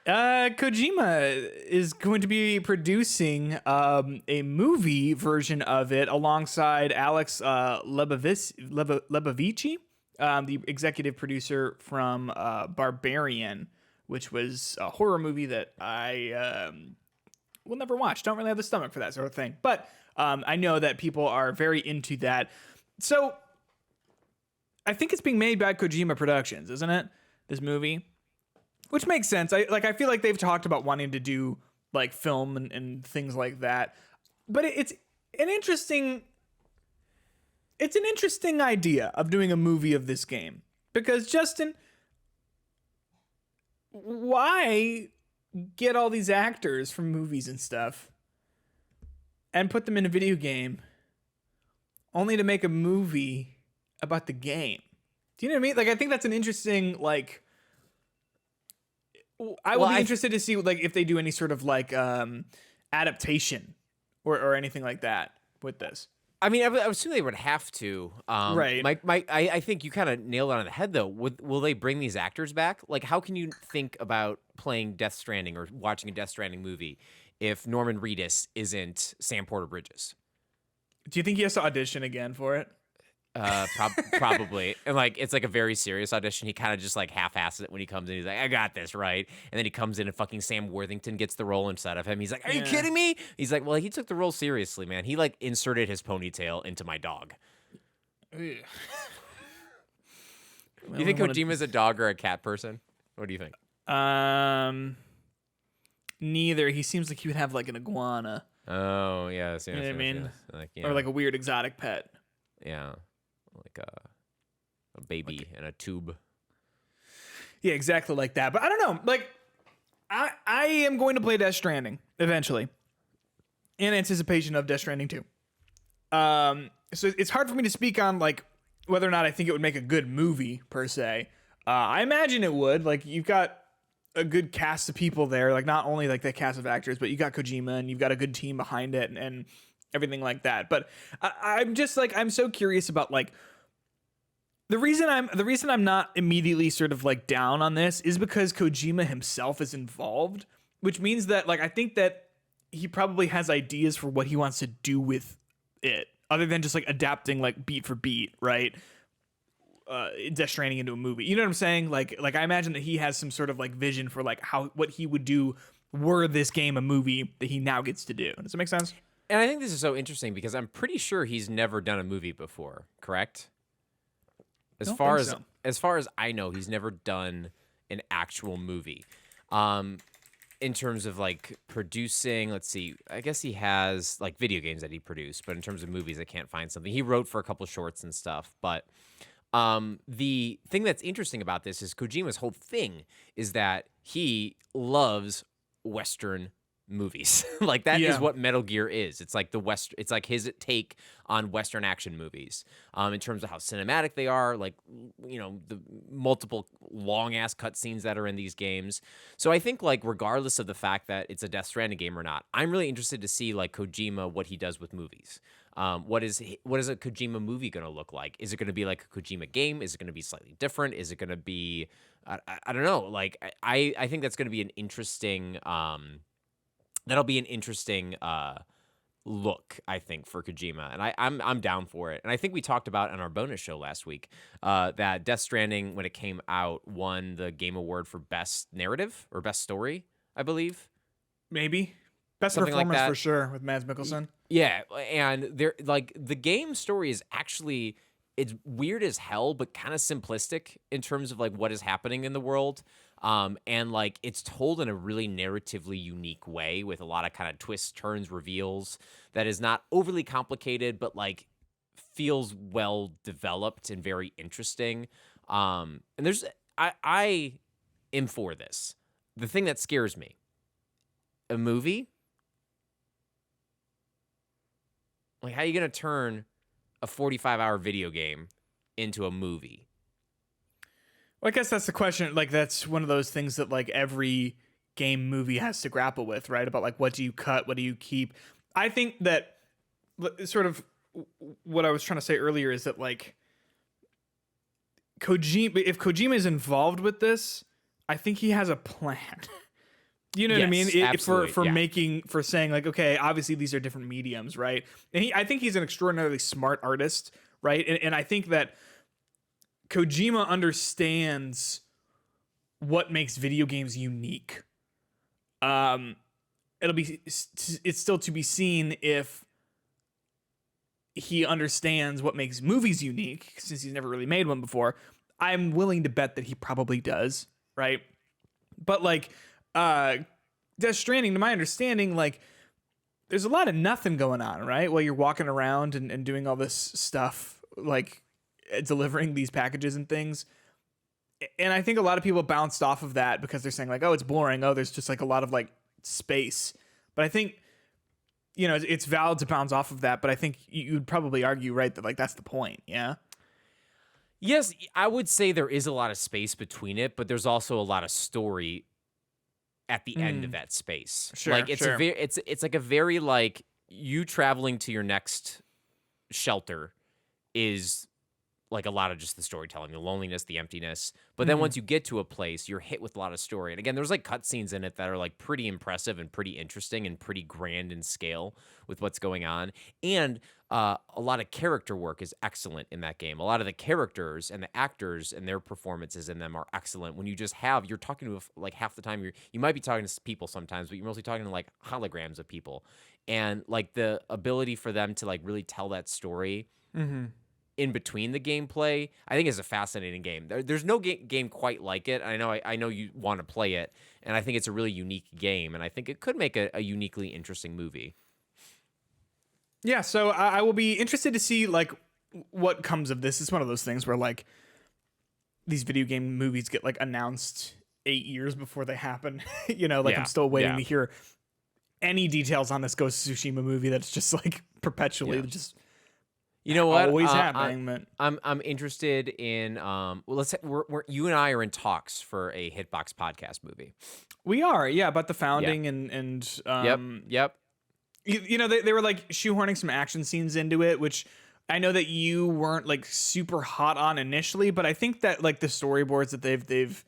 Kojima is going to be producing a movie version of it alongside Alex Lebavici, the executive producer from Barbarian, which was a horror movie that I will never watch. Don't really have the stomach for that sort of thing. But I know that people are very into that. So I think it's being made by Kojima Productions, isn't it? This movie. Which makes sense. I feel like they've talked about wanting to do like film and things like that. But it's an interesting idea of doing a movie of this game. Because Justin, why get all these actors from movies and stuff and put them in a video game only to make a movie about the game? Do you know what I mean? Like, I think that's an interesting, like, I would be interested to see like if they do any sort of like adaptation or anything like that with this. I mean, I would assume they would have to. Right. I think you kind of nailed it on the head, though. Will they bring these actors back? Like, how can you think about playing Death Stranding or watching a Death Stranding movie if Norman Reedus isn't Sam Porter Bridges? Do you think he has to audition again for it? Probably. And like, it's like a very serious audition. He kind of just like half-asses it when he comes in. He's like, I got this, right? And then he comes in and fucking Sam Worthington gets the role instead of him. He's like, are you kidding me? He's like, well, he took the role seriously, man. He like inserted his ponytail into my dog. You think Kojima's a dog or a cat person? What do you think? Neither. He seems like he would have like an iguana. Oh, yes. You know what I mean? Yes. Like, or like a weird exotic pet. Yeah. Like a baby in a tube. Yeah, exactly like that. But I don't know. Like, I am going to play Death Stranding eventually, in anticipation of Death Stranding 2. So it's hard for me to speak on like whether or not I think it would make a good movie per se. I imagine it would. Like, you've got a good cast of people there. Like, not only like the cast of actors, but you got Kojima and you've got a good team behind it and everything like that. But I'm just like, I'm so curious about like the reason I'm not immediately sort of like down on this is because Kojima himself is involved, which means that like I think that he probably has ideas for what he wants to do with it, other than just like adapting like beat for beat, right? Death Stranding into a movie. You know what I'm saying? Like I imagine that he has some sort of like vision for like what he would do were this game a movie that he now gets to do. Does that make sense? And I think this is so interesting because I'm pretty sure he's never done a movie before, correct? As far as I know, he's never done an actual movie. In terms of like producing, let's see, I guess he has like video games that he produced, but in terms of movies, I can't find something. He wrote for a couple shorts and stuff, but the thing that's interesting about this is Kojima's whole thing is that he loves Western movies. Like that is what Metal Gear is. It's like it's like his take on Western action movies. In terms of how cinematic they are, like, you know, the multiple long ass cutscenes that are in these games. So I think like regardless of the fact that it's a Death Stranding game or not, I'm really interested to see like Kojima what he does with movies. What is a Kojima movie going to look like? Is it going to be like a Kojima game? Is it going to be slightly different? Is it going to be I don't know. Like I think that's going to be an interesting that'll be an interesting look, I think, for Kojima, and I'm down for it. And I think we talked about on our bonus show last week that Death Stranding, when it came out, won the Game Award for Best Narrative or Best Story, I believe. Maybe best Something performance like that. For sure with Mads Mikkelsen. Yeah, and they're like the game story is actually it's weird as hell, but kind of simplistic in terms of like what is happening in the world. And like it's told in a really narratively unique way with a lot of kind of twists, turns, reveals that is not overly complicated, but like feels well developed and very interesting. And there's I am for this. The thing that scares me, a movie. Like, how are you going to turn a 45-hour video game into a movie? Well, I guess that's the question. Like, that's one of those things that, like, every game movie has to grapple with, right? About, like, what do you cut? What do you keep? I think that sort of what I was trying to say earlier is that, like, if Kojima is involved with this, I think he has a plan. You know what I mean? Absolutely, For saying like, okay, obviously these are different mediums, right? And I think he's an extraordinarily smart artist, right? And I think that Kojima understands what makes video games unique. It's still to be seen if he understands what makes movies unique, since he's never really made one before. I'm willing to bet that he probably does, right? But like Death Stranding, to my understanding, like there's a lot of nothing going on, right? While you're walking around and doing all this stuff, like delivering these packages and things. And I think a lot of people bounced off of that because they're saying like, oh, it's boring. Oh, there's just like a lot of like space. But I think, you know, it's valid to bounce off of that. But I think you'd probably argue, right, that like that's the point. Yeah. Yes, I would say there is a lot of space between it, but there's also a lot of story at the end of that space. Sure, like it's it's like a very like you traveling to your next shelter is like a lot of just the storytelling, the loneliness, the emptiness. But then once you get to a place, you're hit with a lot of story. And again, there's like cutscenes in it that are like pretty impressive and pretty interesting and pretty grand in scale with what's going on. And a lot of character work is excellent in that game. A lot of the characters and the actors and their performances in them are excellent. When you just you're talking to like half the time you might be talking to people sometimes, but you're mostly talking to like holograms of people. And like the ability for them to like really tell that story in between the gameplay, I think is a fascinating game. There's no game quite like it. I know you want to play it, and I think it's a really unique game, and I think it could make a uniquely interesting movie. Yeah, so I will be interested to see like what comes of this. It's one of those things where like these video game movies get like announced 8 years before they happen. You know, like I'm still waiting to hear any details on this Ghost of Tsushima movie that's just like perpetually just you know what always happening. I'm interested in well, let's say you and I are in talks for a Hitbox podcast movie. We are, about the founding and yep. You know, they were like shoehorning some action scenes into it, which I know that you weren't like super hot on initially, but I think that like the storyboards that they've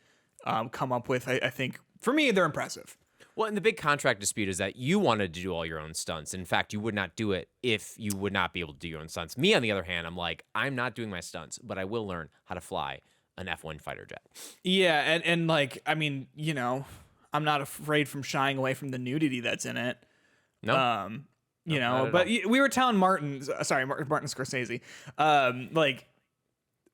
come up with, I think for me they're impressive. Well, and the big contract dispute is that you wanted to do all your own stunts. In fact, you would not do it if you would not be able to do your own stunts. Me, on the other hand, I'm like, I'm not doing my stunts, but I will learn how to fly an F1 fighter jet. Yeah, and like, I mean, you know, I'm not afraid from shying away from the nudity that's in it. No. You know, but we were telling Martin Scorsese, like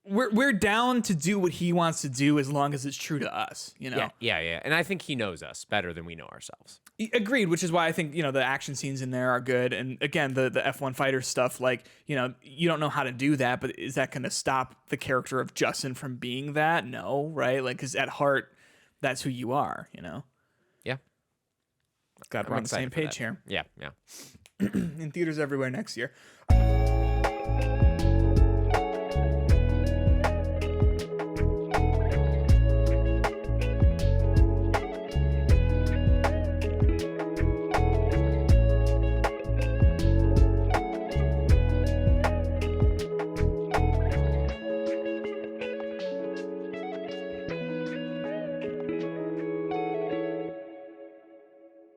we're down to do what he wants to do as long as it's true to us, you know? Yeah. And I think he knows us better than we know ourselves. Agreed, which is why I think, you know, the action scenes in there are good. And again, the F1 fighter stuff, like, you know, you don't know how to do that, but is that going to stop the character of Justin from being that? No, right? Like, because at heart, that's who you are, you know? Yeah. Glad we're on the same page here. Yeah. In theaters everywhere next year.